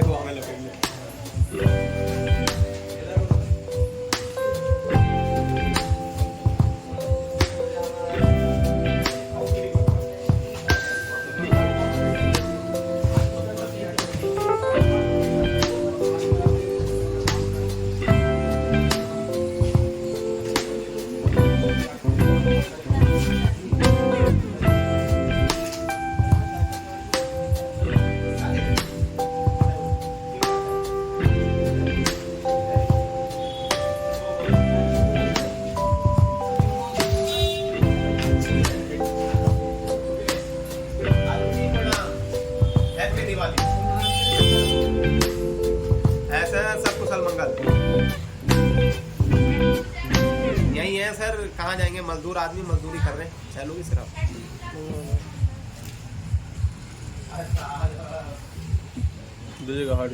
देखो हमें लगेंगे। ऐसा सब कुशल मंगल यही है सर। कहाँ जाएंगे, मजदूर आदमी मजदूरी कर रहे हैं, चलोगी सिर्फ दीजिएगा हार्ड